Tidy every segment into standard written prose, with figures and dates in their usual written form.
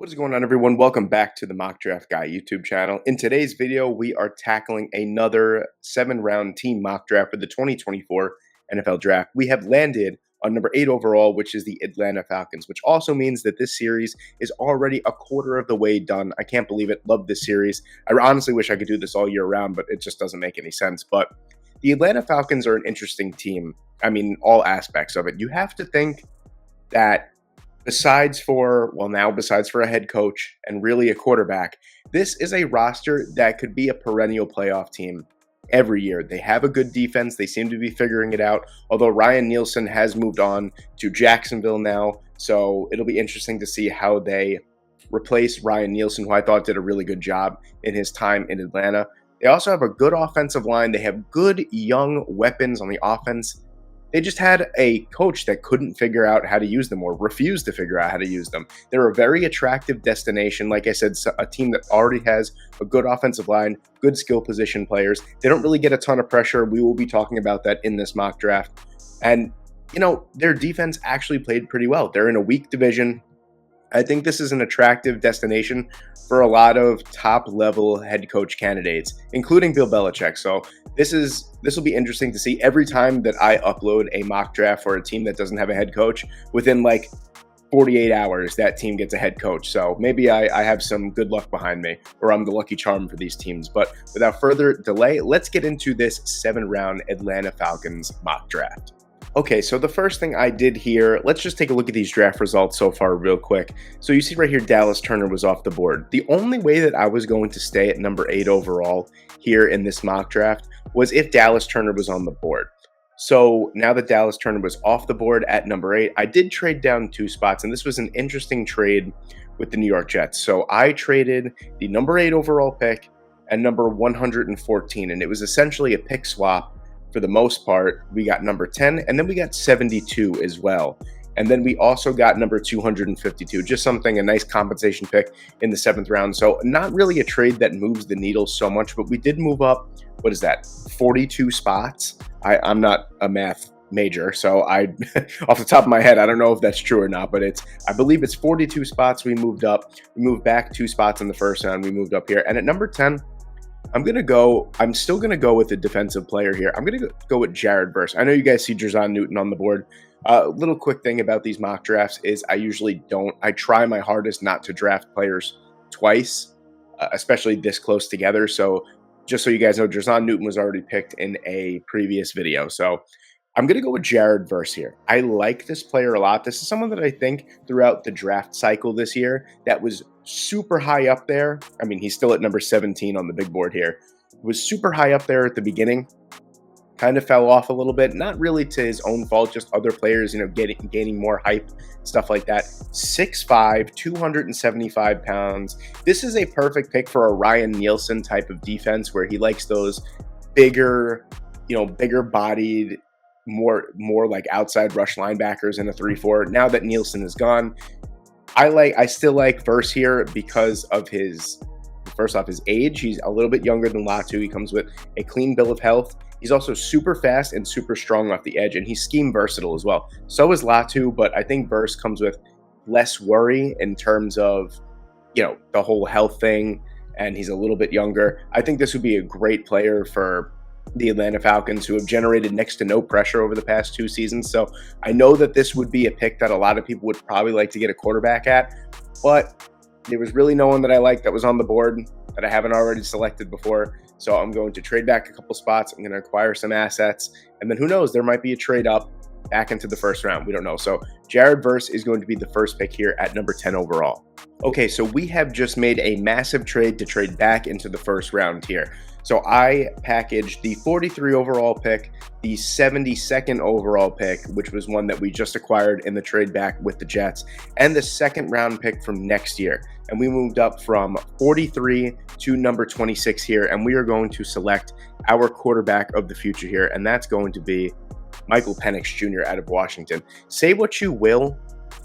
What is going on, everyone? Welcome back to the Mock Draft Guy YouTube channel. In today's video, we are tackling another 7-round team mock draft for the 2024 NFL Draft. We have landed on number 8 overall, which is the Atlanta Falcons, which also means that this series is already a quarter of the way done. I can't believe it. Love this series. I honestly wish I could do this all year round, but it just doesn't make any sense. But the Atlanta Falcons are an interesting team. I mean, all aspects of it. You have to think that besides for a head coach and really a quarterback, this is a roster that could be a perennial playoff team every year. They have a good defense. They seem to be figuring it out, although Ryan Nielsen has moved on to Jacksonville now, so it'll be interesting to see how they replace Ryan Nielsen, who I thought did a really good job in his time in Atlanta. They also have a good offensive line. They have good young weapons on the offense. They just had a coach that couldn't figure out how to use them or refused to figure out how to use them. They're a very attractive destination. Like I said, a team that already has a good offensive line, good skill position players. They don't really get a ton of pressure. We will be talking about that in this mock draft. And, their defense actually played pretty well. They're in a weak division. I think this is an attractive destination for a lot of top-level head coach candidates, including Bill Belichick. So this will be interesting to see. Every time that I upload a mock draft for a team that doesn't have a head coach, within like 48 hours, that team gets a head coach. So maybe I have some good luck behind me, or I'm the lucky charm for these teams. But without further delay, let's get into this 7-round Atlanta Falcons mock draft. Okay, so the first thing I did here, let's just take a look at these draft results so far real quick. So you see right here, Dallas Turner was off the board. The only way that I was going to stay at number 8 overall here in this mock draft was if Dallas Turner was on the board. So now that Dallas Turner was off the board at number 8, I did trade down 2 spots, and this was an interesting trade with the New York Jets. So I traded the number 8 overall pick and number 114, and it was essentially a pick swap. For the most part, we got number 10, and then we got 72 as well. And then we also got number 252, just a nice compensation pick in the 7th round. So not really a trade that moves the needle so much, but we did move up, 42 spots? I'm not a math major, so off the top of my head, I don't know if that's true or not, but I believe it's 42 spots we moved up. We moved back 2 spots in the 1st round, we moved up here. And at number 10, I'm still going to go with a defensive player here. I'm going to go with Jared Verse. I know you guys see Jerzon Newton on the board. Little quick thing about these mock drafts is I try my hardest not to draft players twice, especially this close together. So just so you guys know, Jerzon Newton was already picked in a previous video. So I'm going to go with Jared Verse here. I like this player a lot. This is someone that I think throughout the draft cycle this year that was super high up there. I mean, he's still at number 17 on the big board here. Was super high up there at the beginning. Kind of fell off a little bit. Not really to his own fault, just other players, gaining more hype, stuff like that. 6'5", 275 pounds. This is a perfect pick for a Ryan Nielsen type of defense where he likes those bigger bodied, more like outside rush linebackers in a 3-4. Now that Nielsen is gone, I still like Verse here because of his age. He's a little bit younger than Latu. He comes with a clean bill of health. He's also super fast and super strong off the edge, and he's scheme versatile as well. So is Latu, but I think Verse comes with less worry in terms of, the whole health thing, and he's a little bit younger. I think this would be a great player for the Atlanta Falcons, who have generated next to no pressure over the past 2 seasons. So I know that this would be a pick that a lot of people would probably like to get a quarterback at, but there was really no one that I liked that was on the board that I haven't already selected before. So I'm going to trade back a couple spots. I'm going to acquire some assets, and then who knows, there might be a trade up back into the 1st round. We don't know. So Jared Verse is going to be the first pick here at number 10 overall. Okay, so we have just made a massive trade to trade back into the 1st round here. So I packaged the 43 overall pick, the 72nd overall pick, which was one that we just acquired in the trade back with the Jets, and the 2nd round pick from next year. And we moved up from 43 to number 26 here, and we are going to select our quarterback of the future here, and that's going to be Michael Penix Jr. out of Washington. Say what you will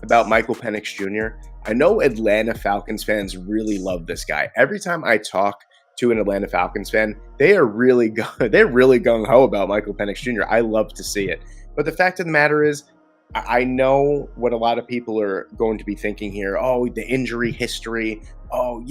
about Michael Penix Jr., I know Atlanta Falcons fans really love this guy. Every time I talk to an Atlanta Falcons fan, they're really gung-ho about Michael Penix Jr. I love to see it. But the fact of the matter is, I know what a lot of people are going to be thinking here. Oh, the injury history. Oh,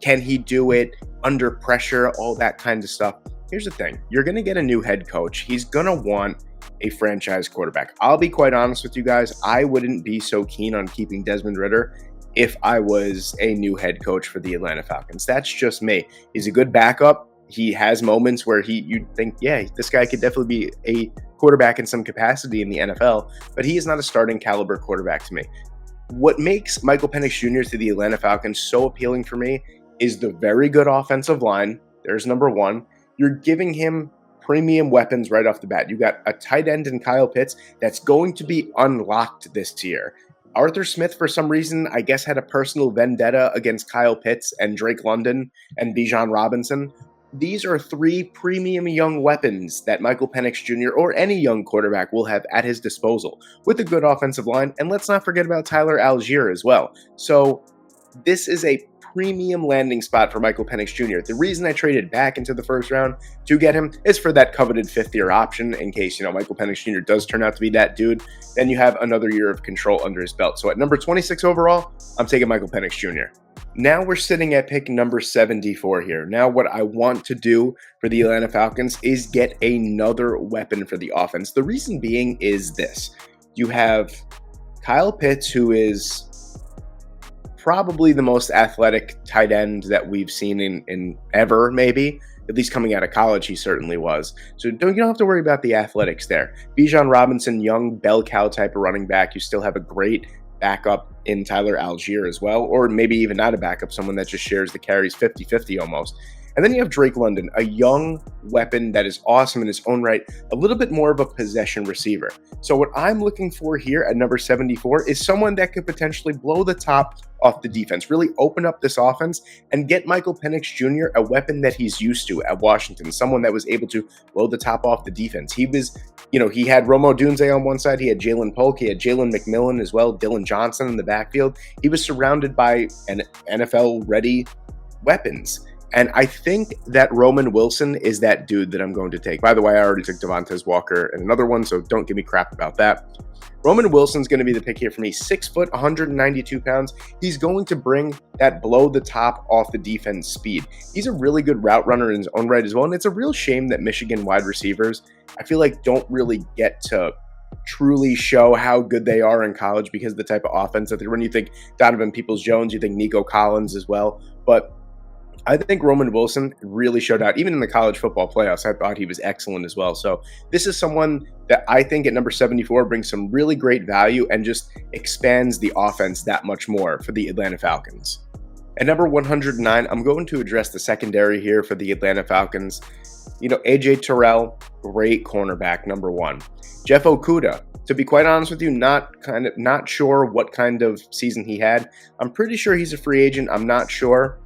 can he do it under pressure? All that kind of stuff. Here's the thing. You're going to get a new head coach. He's going to want a franchise quarterback. I'll be quite honest with you guys. I wouldn't be so keen on keeping Desmond Ridder if I was a new head coach for the Atlanta Falcons. That's just me. He's a good backup. He has moments where you'd think, yeah, this guy could definitely be a quarterback in some capacity in the NFL, but he is not a starting caliber quarterback to me. What makes Michael Penix Jr. to the Atlanta Falcons so appealing for me is the very good offensive line. There's number one. You're giving him premium weapons right off the bat. You got a tight end in Kyle Pitts that's going to be unlocked this year. Arthur Smith, for some reason, I guess had a personal vendetta against Kyle Pitts and Drake London and Bijan Robinson. These are three premium young weapons that Michael Penix Jr. or any young quarterback will have at his disposal with a good offensive line. And let's not forget about Tyler Algier as well. So this is a premium landing spot for Michael Penix Jr. The reason I traded back into the first round to get him is for that coveted fifth-year option in case, Michael Penix Jr. does turn out to be that dude. Then you have another year of control under his belt. So at number 26 overall, I'm taking Michael Penix Jr. Now we're sitting at pick number 74 here. Now what I want to do for the Atlanta Falcons is get another weapon for the offense. The reason being is this. You have Kyle Pitts, who is probably the most athletic tight end that we've seen in ever, maybe. At least coming out of college, he certainly was. So you don't have to worry about the athletics there. Bijan Robinson, young bell cow type of running back. You still have a great backup in Tyler Algier as well, or maybe even not a backup, someone that just shares the carries 50-50 almost. And then you have Drake London, a young weapon that is awesome in his own right, a little bit more of a possession receiver. So what I'm looking for here at number 74 is someone that could potentially blow the top off the defense, really open up this offense and get Michael Penix Jr. a weapon that he's used to at Washington, someone that was able to blow the top off the defense. He was, he had Rome Odunze on one side, he had Jalen Polk, he had Jalen McMillan as well, Dylan Johnson in the backfield. He was surrounded by an NFL-ready weapons. And I think that Roman Wilson is that dude that I'm going to take. By the way, I already took Devontae Walker and another one, so don't give me crap about that. Roman Wilson's going to be the pick here for me. 6 foot, 192 pounds. He's going to bring that blow the top off the defense speed. He's a really good route runner in his own right as well. And it's a real shame that Michigan wide receivers, I feel like, don't really get to truly show how good they are in college because of the type of offense that they run. You think Donovan Peoples-Jones, you think Nico Collins as well. But I think Roman Wilson really showed out. Even in the college football playoffs, I thought he was excellent as well. So this is someone that I think at number 74 brings some really great value and just expands the offense that much more for the Atlanta Falcons. At number 109, I'm going to address the secondary here for the Atlanta Falcons. A.J. Terrell, great cornerback, number one. Jeff Okudah, to be quite honest with you, not sure what kind of season he had. I'm pretty sure he's a free agent. I'm not sure,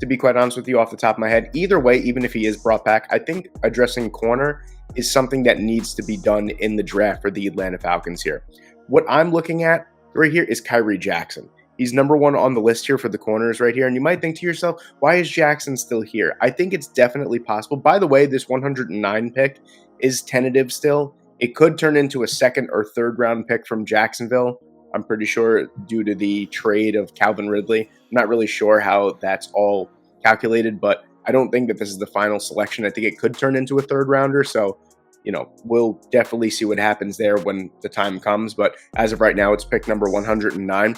to be quite honest with you, off the top of my head. Either way, even if he is brought back, I think addressing corner is something that needs to be done in the draft for the Atlanta Falcons here. What I'm looking at right here is Kyrie Jackson. He's number one on the list here for the corners right here. And you might think to yourself, why is Jackson still here? I think it's definitely possible. By the way, this 109 pick is tentative still. It could turn into a second or third round pick from Jacksonville. I'm pretty sure due to the trade of Calvin Ridley. I'm not really sure how that's all calculated, but I don't think that this is the final selection. I think it could turn into a third rounder. So, we'll definitely see what happens there when the time comes. But as of right now, it's pick number 109.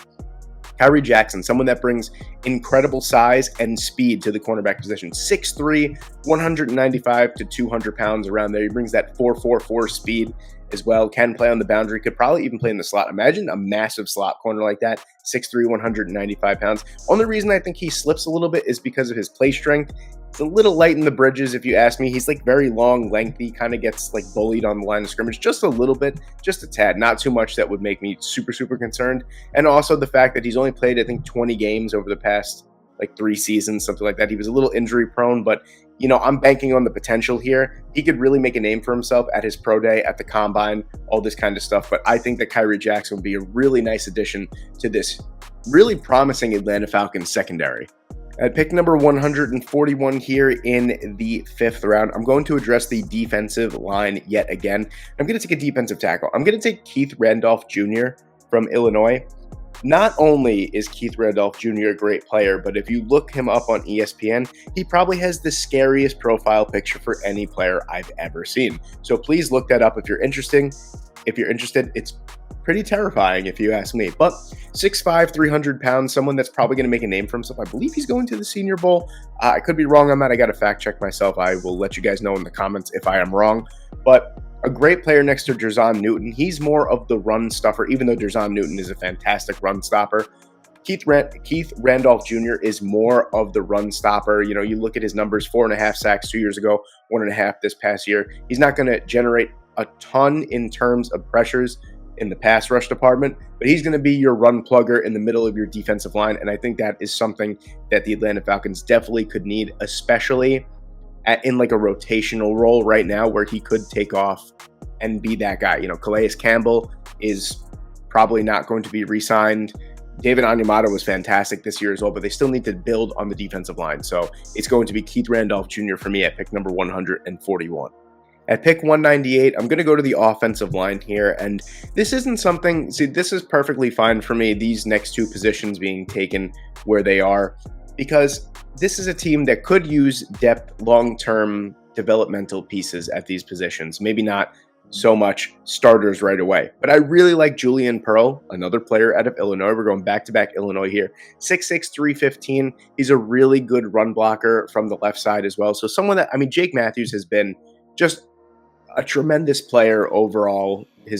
Kyrie Jackson, someone that brings incredible size and speed to the cornerback position. 6'3", 195 to 200 pounds around there. He brings that 4.44 speed as well. Can play on the boundary. Could probably even play in the slot. Imagine a massive slot corner like that. 6'3", 195 pounds. Only reason I think he slips a little bit is because of his play strength. It's a little light in the bridges, if you ask me. He's very long, lengthy, kind of gets bullied on the line of scrimmage just a little bit, just a tad, not too much that would make me super, super concerned. And also the fact that he's only played, I think, 20 games over the past 3 seasons, something like that. He was a little injury prone, but I'm banking on the potential here. He could really make a name for himself at his pro day, at the combine, all this kind of stuff. But I think that Kyrie Jackson would be a really nice addition to this really promising Atlanta Falcons secondary. At pick number 141 here in the 5th round, I'm going to address the defensive line yet again. I'm going to take a defensive tackle. I'm going to take Keith Randolph Jr. from Illinois. Not only is Keith Randolph Jr. a great player, but if you look him up on ESPN, he probably has the scariest profile picture for any player I've ever seen. So please look that up if you're interested. It's pretty terrifying if you ask me. But 6'5", 300 pounds, someone that's probably going to make a name for himself. I believe he's going to the Senior Bowl. I could be wrong on that. I got to fact check myself. I will let you guys know in the comments if I am wrong. But a great player next to Jerzon Newton. He's more of the run stuffer, even though Jerzon Newton is a fantastic run stopper. Keith Randolph Jr. is more of the run stopper. You know, you look at his numbers, 4.5 sacks 2 years ago, 1.5 this past year. He's not going to generate a ton in terms of pressures in the pass rush department, but he's going to be your run plugger in the middle of your defensive line. And I think that is something that the Atlanta Falcons definitely could need, especially in like a rotational role right now where he could take off and be that guy. You know, Calais Campbell is probably not going to be re-signed. David Onyemata was fantastic this year as well, but they still need to build on the defensive line. So it's going to be Keith Randolph Jr. for me at pick number 141. At pick 198, I'm going to go to the offensive line here, and this isn't something, see, this is perfectly fine for me, these next two positions being taken where they are, because this is a team that could use depth, long-term developmental pieces at these positions. Maybe not so much starters right away, but I really like Julian Pearl, another player out of Illinois. We're going back-to-back Illinois here. 6'6", 315. He's a really good run blocker from the left side as well. So someone that, I mean, Jake Matthews has been just a tremendous player overall in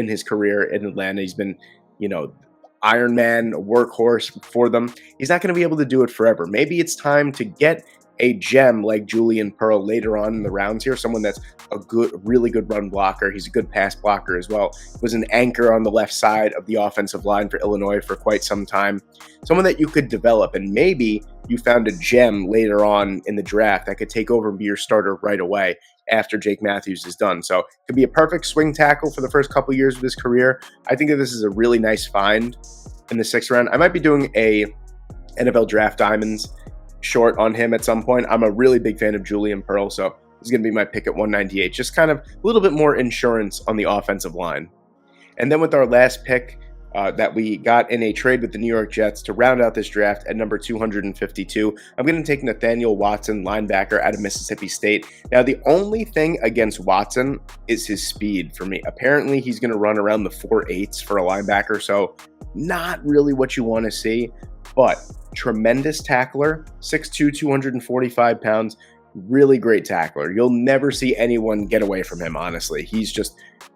his career in Atlanta. He's been, you know, Iron Man, workhorse for them. He's not going to be able to do it forever. Maybe it's time to get a gem like Julian Pearl later on in the rounds here, someone that's a really good run blocker. He's a good pass blocker as well. Was an anchor on the left side of the offensive line for Illinois for quite some time. Someone that you could develop, and maybe you found a gem later on in the draft that could take over and be your starter right away after Jake Matthews is done. So it could be a perfect swing tackle for the first couple years of his career. I think that this is a really nice find in the 6th round. I might be doing a NFL Draft Diamonds short on him at some point. I'm a really big fan of Julian Pearl, so he's going to be my pick at 198. Just kind of a little bit more insurance on the offensive line. And then with our last pick that we got in a trade with the New York Jets to round out this draft at number 252, I'm going to take Nathaniel Watson, linebacker out of Mississippi State. Now, the only thing against Watson is his speed for me. Apparently, he's going to run around the 4.8s for a linebacker, so not really what you want to see, but tremendous tackler, 6'2", 245 pounds, really great tackler. You'll never see anyone get away from him, honestly. He's just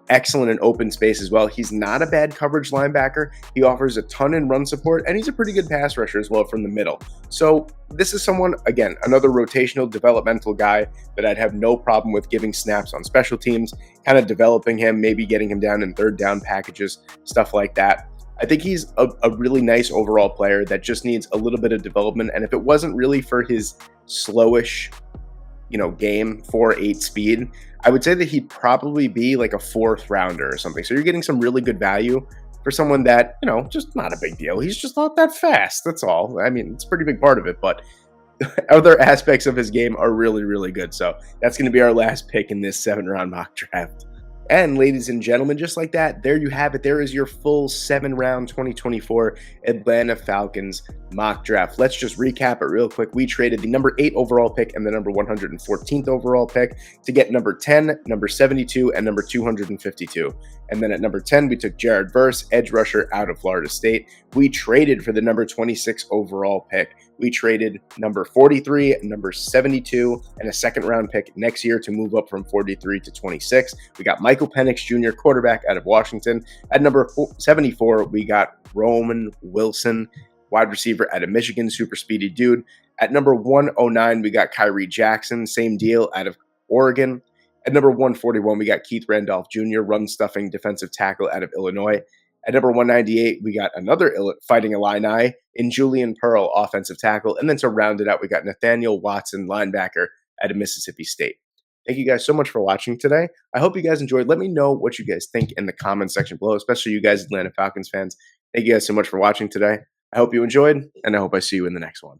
excellent in open space as well. He's not a bad coverage linebacker. He offers a ton in run support, and he's a pretty good pass rusher as well from the middle. So this is someone, again, another rotational developmental guy that I'd have no problem with giving snaps on special teams, kind of developing him, maybe getting him down in third down packages, stuff like that. I think he's a really nice overall player that just needs a little bit of development. And if it wasn't really for his slowish, you know, game, 4.8 speed, I would say that he'd probably be like a 4th rounder or something. So you're getting some really good value for someone that, you know, just not a big deal. He's just not that fast. That's all. I mean, it's a pretty big part of it, but other aspects of his game are really, really good. So that's going to be our last pick in this 7-round mock draft. And ladies and gentlemen, just like that, there you have it. There is your full 7-round 2024 Atlanta Falcons mock draft. Let's just recap it real quick. We traded the number 8 overall pick and the number 114th overall pick to get number 10, number 72, and number 252. And then at number 10, we took Jared Verse, edge rusher out of Florida State. We traded for the number 26 overall pick. We traded number 43, number 72, and a 2nd-round pick next year to move up from 43 to 26. We got Michael Penix Jr., quarterback out of Washington. At number 74, we got Roman Wilson, wide receiver out of Michigan, super speedy dude. At number 109, we got Kyrie Jackson, same deal out of Oregon. At number 141, we got Keith Randolph Jr., run-stuffing defensive tackle out of Illinois. At number 198, we got another Fighting Illini in Julian Pearl, offensive tackle. And then to round it out, we got Nathaniel Watson, linebacker out of Mississippi State. Thank you guys so much for watching today. I hope you guys enjoyed. Let me know what you guys think in the comments section below, especially you guys Atlanta Falcons fans. Thank you guys so much for watching today. I hope you enjoyed, and I hope I see you in the next one.